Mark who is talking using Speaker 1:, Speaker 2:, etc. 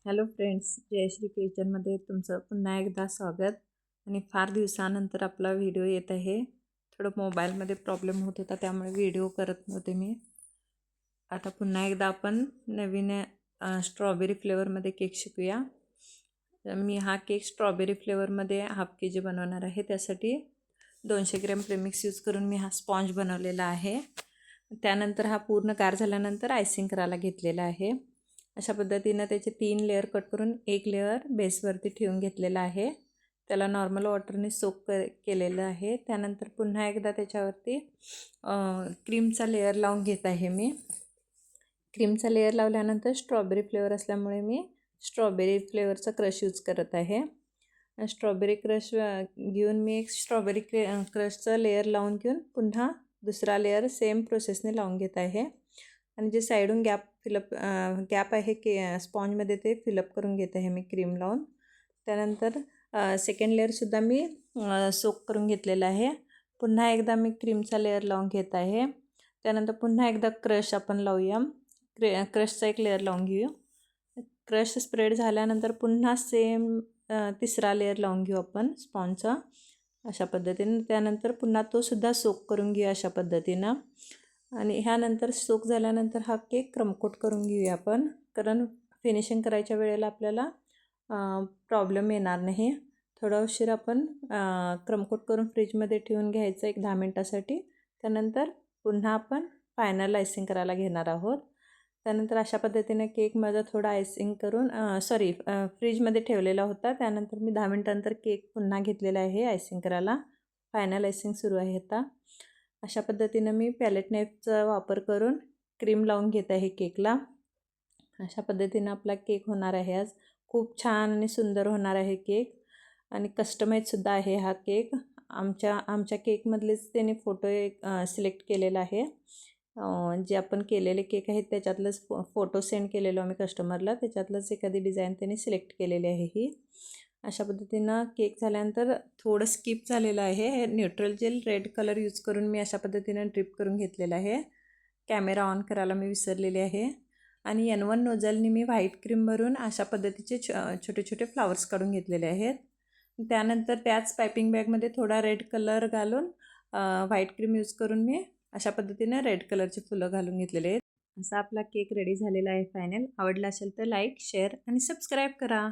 Speaker 1: Hello friends, Jayashree किचनमध्ये तुमचं पुन्हा एकदा स्वागत. आणि फार दिवसानंतर आपला व्हिडिओ येत आहे. थोडं मोबाईलमध्ये प्रॉब्लेम होत होता, त्यामुळे व्हिडिओ करत नव्हते मी. आता पुन्हा एकदा आपण नवीन स्ट्रॉबेरी फ्लेवरमध्ये केक शिकूया. मी हा केक स्ट्रॉबेरी फ्लेवरमध्ये हाफ के-जी बनवणार आहे. त्यासाठी 200 ग्रॅम प्रेमिक्स यूज करून मी हा स्पॉन्ज बनवलेला आहे. त्यानंतर हा पूर्ण गार झाल्यानंतर आयसिंग करायला घेतलेला आहे. अशा पद्धतीनं त्याचे 3 लेअर कट करून एक लेअर बेसवरती ठेवून घेतलेला आहे. त्याला नॉर्मल वॉटरने सोक केलेलं आहे. त्यानंतर पुन्हा एकदा त्याच्यावरती क्रीमचा लेअर लावून घेत आहे मी. क्रीमचा लेअर लावल्यानंतर स्ट्रॉबेरी फ्लेवर असल्यामुळे मी स्ट्रॉबेरी फ्लेवरचा क्रश यूज करत आहे. स्ट्रॉबेरी क्रश घेऊन मी एक स्ट्रॉबेरी क्रशचा लेअर लावून घेऊन पुन्हा दुसरा लेअर सेम प्रोसेसने लावून घेत आहे. आणि जे साईडून गॅप आहे स्पॉन्जमध्ये ते फिलअप करून घेत आहे मी क्रीम लावून. त्यानंतर सेकंड लेअरसुद्धा मी सोक करून घेतलेला आहे. पुन्हा एकदा मी क्रीमचा लेअर लावून घेत आहे. त्यानंतर पुन्हा एकदा क्रश आपण लावूया. क्रशचा एक लेअर लावून घेऊ. क्रश स्प्रेड झाल्यानंतर पुन्हा सेम तिसरा लेअर लावून घेऊ आपण स्पॉन्जचा अशा पद्धतीने. त्यानंतर पुन्हा तो सुद्धा सोक करून घेऊ अशा पद्धतीनं. आणि ह्यानंतर सोक झाल्यानंतर हा केक क्रमकोट करून घेऊया आपण, कारण फिनिशिंग करायच्या वेळेला आपल्याला प्रॉब्लेम येणार नाही. थोडा उशीर आपण क्रमकोट करून फ्रीजमध्ये ठेवून घ्यायचं 1-10 मिनटासाठी. त्यानंतर पुन्हा आपण फायनल आयसिंग करायला घेणार आहोत. त्यानंतर अशा पद्धतीने केक माझा थोडा आयसिंग करून फ्रीजमध्ये ठेवलेला होता. त्यानंतर मी 10 मिनटानंतर केक पुन्हा घेतलेला आहे आयसिंग करायला. फायनल आयसिंग सुरू आहे आता. अशा पद्धतीनं मी पॅलेट नाईफचा वापर करून क्रीम लावून घेत आहे केकला. अशा पद्धतीनं आपला केक होणार आहे आज. खूप छान आणि सुंदर होणार आहे केक. आणि कस्टमाइजसुद्धा आहे हा केक. आमच्या केकमधलेच त्याने फोटो सिलेक्ट केलेला आहे. जे आपण केलेले केक आहेत त्याच्यातलंच फोटो सेंड केलेलो आम्ही कस्टमरला. त्याच्यातलंच एखादी डिझाईन त्यांनी सिलेक्ट केलेली आहे ही. अशा पद्धतीनं केक झाल्यानंतर थोडं स्किप झालेलं आहे. Neutral gel red colour use करून मी अशा पद्धतीनं ड्रिप करून घेतलेलं आहे. कॅमेरा ऑन करायला मी विसरलेले आहे. आणि N1 नोझलनी मी व्हाईट क्रीम भरून अशा पद्धतीचे छोटे छोटे फ्लावर्स काढून घेतलेले आहेत. त्यानंतर त्याच पायपिंग बॅगमध्ये थोडा रेड कलर घालून व्हाईट क्रीम यूज करून मी अशा पद्धतीने रेड कलरचे फुलं घालून घेतलेले आहेत. असा आपला केक रेडी झालेला आहे फायनल. आवडला असेल तर लाईक, शेअर आणि सबस्क्राईब करा.